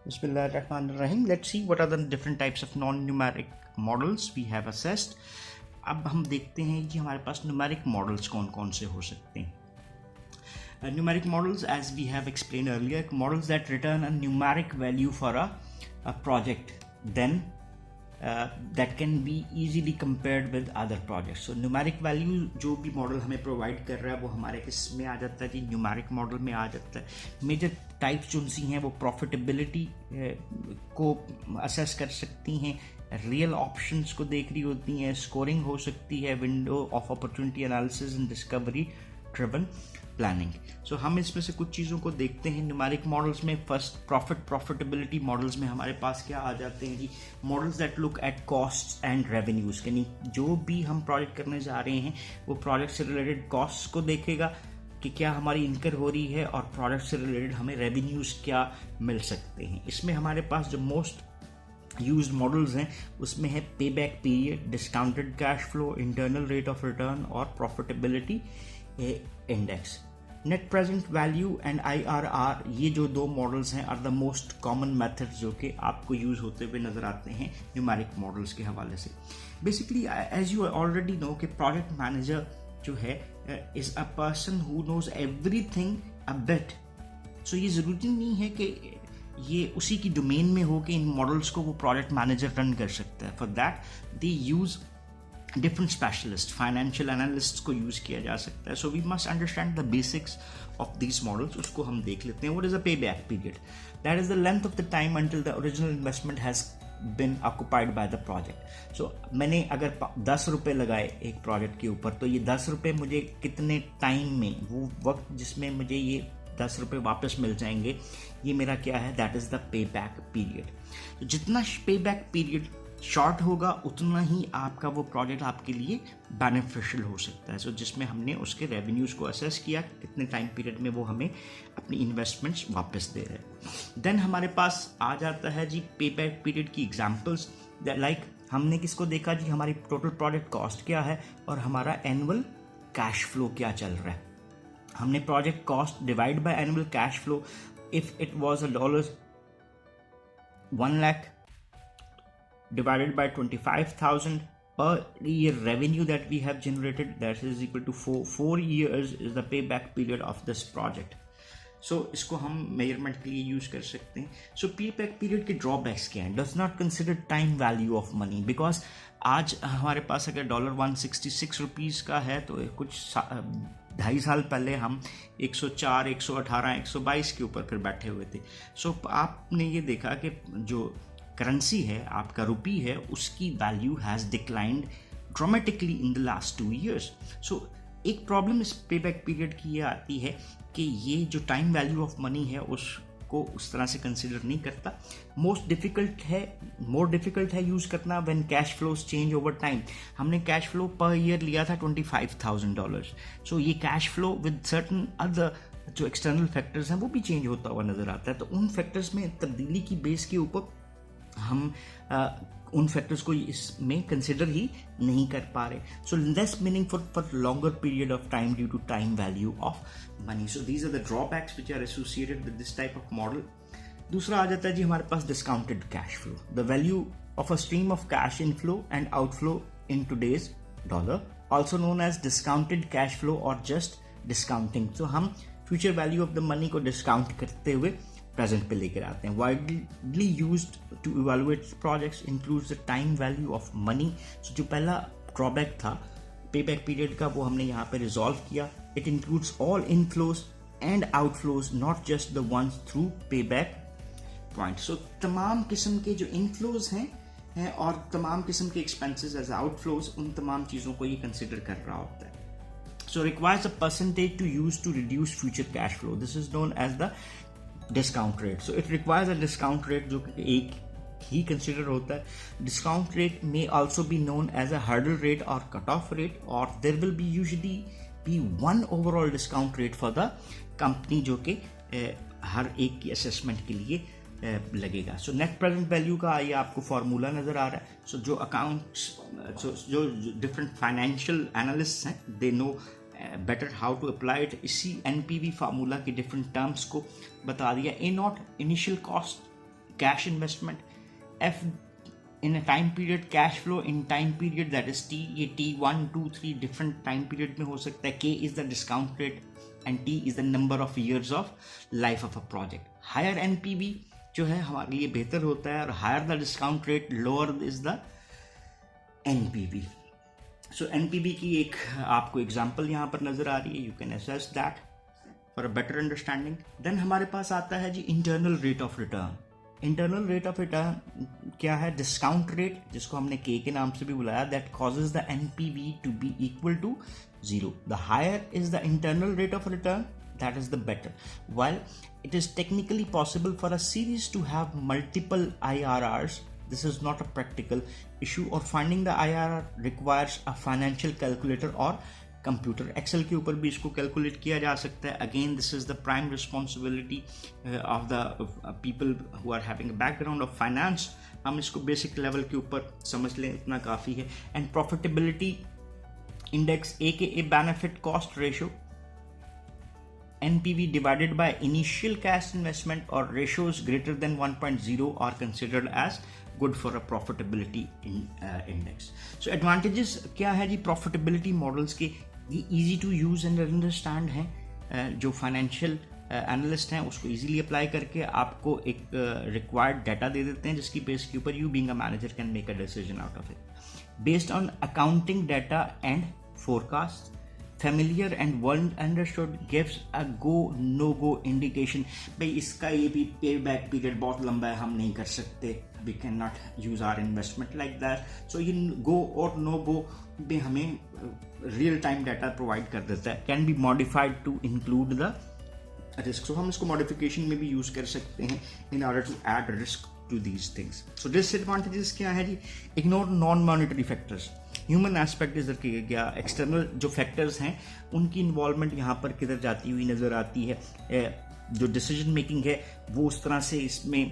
Bismillahirrahmanirrahim. Let's see what are the different types of non-numeric models we have assessed. अब हम देखते हैं कि हमारे पास न्यूमेरिक मॉडल्स कौन कौन से हो सकते हैं. Numeric models, as we have explained earlier, models that return a numeric value for a project, then that can be easily compared with other projects. So numeric value जो भी मॉडल हमें provide कर रहा है वो हमारे किस में आ जाता है जी, न्यूमेरिक मॉडल में आ जाता है. मेजर टाइप्स जो सी हैं वो प्रॉफिटेबिलिटी को असेस कर सकती हैं, रियल ऑप्शंस को देख रही होती हैं, स्कोरिंग हो सकती है, window of opportunity analysis and discovery driven planning. So हम इसमें से कुछ चीज़ों को देखते हैं न्यूमेरिक मॉडल्स में. फर्स्ट प्रॉफिटेबिलिटी मॉडल्स में हमारे पास क्या आ जाते हैं जी, models that look at cost and revenues. यानी जो भी हम प्रोजेक्ट करने जा रहे हैं वो प्रोजेक्ट से रिलेटेड कॉस्ट को देखेगा कि क्या हमारी इनकर हो रही है और प्रोडक्ट से रिलेटेड हमें रेवेन्यूज क्या मिल सकते हैं. इसमें हमारे पास जो मोस्ट यूज्ड मॉडल्स हैं उसमें है pay back period, discounted cash flow, internal rate of return और profitability index. Net present value and IRR, ये जो दो मॉडल्स हैं are the most common methods जो कि आपको यूज़ होते हुए नज़र आते हैं न्यूमेरिक मॉडल्स के हवाले से. Basically as you already know कि प्रोजेक्ट मैनेजर जो है is a person who knows everything a bit. So ये ज़रूरी नहीं है कि ये उसी की डोमेन में हो कि इन मॉडल्स को वो प्रोजेक्ट मैनेजर रन कर सकता है. For that they use different specialist, financial analyst को यूज़ किया जा सकता है. So we must understand the basics of these models. उसको हम देख लेते हैं. What is a pay back period? That is the length of the time until the original investment has been occupied by the project. So मैंने अगर 10 रुपये लगाए एक प्रोजेक्ट के ऊपर, तो ये 10 रुपये मुझे कितने टाइम में, वो वक्त जिसमें मुझे ये 10 रुपये वापस मिल जाएंगे, ये मेरा क्या है, that is the pay back period. जितना पे बैक पीरियड शॉर्ट होगा उतना ही आपका वो प्रोजेक्ट आपके लिए बेनिफिशियल हो सकता है. सो जिसमें हमने उसके रेवेन्यूज़ को असेस किया, कितने टाइम पीरियड में वो हमें अपनी इन्वेस्टमेंट्स वापस दे रहे हैं. देन हमारे पास आ जाता है जी पे बैक पीरियड की एग्जांपल्स. लाइक हमने किसको देखा जी, हमारी टोटल प्रोजेक्ट कॉस्ट क्या है और हमारा एनुअल कैश फ्लो क्या चल रहा है. हमने project cost divide by annual cash flow. If it was $1 lakh divided by 25,000 per year revenue that we have generated, that is equal to 4 years is the payback period of this project. So इसको हम measurement के लिए use कर सकते हैं. सो पे back period के drawbacks क्या हैं? Does not consider time value of money, because आज हमारे पास अगर $166 का है तो कुछ 2.5 साल पहले हम 104, 118, 122 के ऊपर फिर बैठे हुए थे. सो आपने ये देखा कि जो करेंसी है, आपका रुपी है, उसकी value has declined dramatically in the last 2 years. सो एक प्रॉब्लम इस पे बैक पीरियड की ये आती है कि ये जो टाइम वैल्यू ऑफ मनी है उसको उस तरह से कंसिडर नहीं करता. मोर डिफ़िकल्ट है यूज़ करना when cash flows change over time. हमने कैश फ्लो पर ईयर लिया था $25,000. सो ये cash flow with certain other जो एक्सटर्नल फैक्टर्स हैं वो भी चेंज होता हुआ नज़र आता है. तो उन फैक्टर्स में तब्दीली की बेस के ऊपर हम उन फैक्टर्स को इसमें कंसिडर ही नहीं कर पा रहे. So less meaningful for longer period of time due to time value of money. So these are the drawbacks which are associated with this type of model. दूसरा आ जाता है जी हमारे पास discounted cash flow. The value of a stream of cash inflow and outflow in today's dollar, also known as discounted cash flow और just discounting. तो हम future value of the money को डिस्काउंट करते हुए प्रेजेंट पे लेकर आते हैं. Widely used to evaluate projects includes the time value of money. जो पहला ड्रॉबैक था पे बैक पीरियड का वो हमने यहाँ पे रिजॉल्व किया. It includes all inflows and outflows, not just the ones through पे बैक पॉइंट. सो तमाम किस्म के जो इनफ्लोज हैं और तमाम किस्म के एक्सपेंसेस एज आउटफ्लोज, उन तमाम चीज़ों को ये कंसिडर कर रहा होता है. So requires a percentage to use to reduce future cash flow. This is known as the discount rate. So it requires a discount rate जो एक ही consider होता है. Discount rate may also be known as a hurdle rate or cutoff rate, or there will be usually be one overall discount rate for the company जो कि हर एक की assessment के लिए लगेगा. सो नेट प्रेजेंट वैल्यू का ये आपको फार्मूला नज़र आ रहा है. सो जो अकाउंट्स, जो डिफरेंट फाइनेंशियल एनालिस्ट हैं, they know better how to apply it. इसी NPV फार्मूला के डिफरेंट टर्म्स को बता दिया. A0 initial cost cash investment, F in a time period cash flow in time period that is T, ये T 1 2 3 different time period में हो सकता है. K is the discount rate and T is the number of years of life of a project. Higher NPV जो है हमारे लिए बेहतर होता है, और higher the discount rate lower is the NPV. So NPV की एक आपको एग्जाम्पल यहाँ पर नजर आ रही है. You can assess that for a better understanding. Then हमारे पास आता है जी internal rate of return. Internal rate of return क्या है? डिस्काउंट रेट, जिसको हमने के नाम से भी बुलाया, that causes the NPV to be equal to 0. The higher is the internal rate of return, that is the better. While it is technically possible for a series to have multiple IRRs, this is not a practical issue, or finding the IRR requires a financial calculator or computer. Excel के ऊपर भी इसको calculate किया जा सकता है. Again, this is the prime responsibility of the people who are having a background of finance. हम इसको basic level के ऊपर समझ लें, इतना काफ़ी है. And profitability index, aka benefit cost ratio, NPV divided by initial cash investment or ratios greater than 1.0 are considered as good for a profitability index. So advantages क्या है जी profitability models के? ये easy to use and understand हैं. जो financial analyst हैं उसको easily apply करके आपको एक required data दे देते हैं, जिसकी base के ऊपर you being a manager can make a decision out of it. Based on accounting data and forecasts, familiar and well understood gives a go no go indication. भाई इसका ये भी पे बैक पीरियड बहुत लंबा है, हम नहीं कर सकते, we cannot use our investment like that. So ये go और no go भी हमें real time data provide कर देता है. Can be modified to include the risk. So हम इसको modification में भी use कर सकते हैं in order to add risk to these things. So disadvantages क्या है जी? Ignore non-monetary factors. Human aspect इधर किया गया. एक्सटर्नल जो फैक्टर्स हैं उनकी इन्वॉल्वमेंट यहाँ पर किधर जाती हुई नज़र आती है. जो डिसीजन मेकिंग है वो उस तरह से इसमें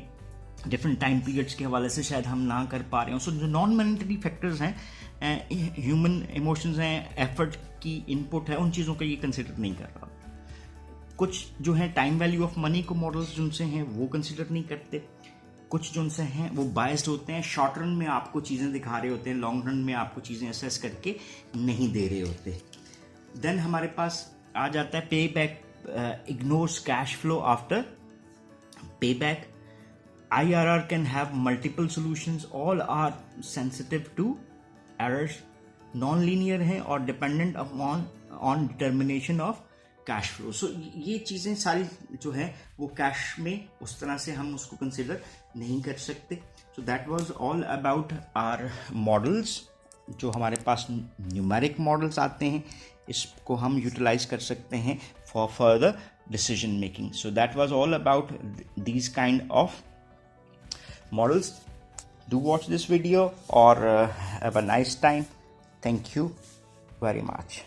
डिफरेंट टाइम पीरियड्स के हवाले से शायद हम ना कर पा रहे हो. सो जो नॉन मॉनेटरी फैक्टर्स हैं, ह्यूमन इमोशंस हैं, एफर्ट की इनपुट है, उन चीज़ों को ये कंसिडर नहीं कर रहा. कुछ जो है टाइम वैल्यू ऑफ मनी को मॉडल्स जिनसे हैं वो कंसिडर नहीं करते. कुछ जो उनसे हैं वो बायस्ड होते हैं, शॉर्ट रन में आपको चीज़ें दिखा रहे होते हैं, लॉन्ग रन में आपको चीज़ें असेस करके नहीं दे रहे होते. देन हमारे पास आ जाता है pay back, ignores cash flow after pay back. IRR can have multiple solutions, all are sensitive to errors, non linear है और dependent upon on determination of cash flow. So ये चीज़ें सारी जो है वो कैश में उस तरह से हम उसको कंसिडर नहीं कर सकते. So that was all about our models. जो हमारे पास न्यूमेरिक मॉडल्स आते हैं इसको हम यूटिलाइज कर सकते हैं for further decision making. So that was all about these kind of models. Do watch this video और have a nice time. Thank you very much.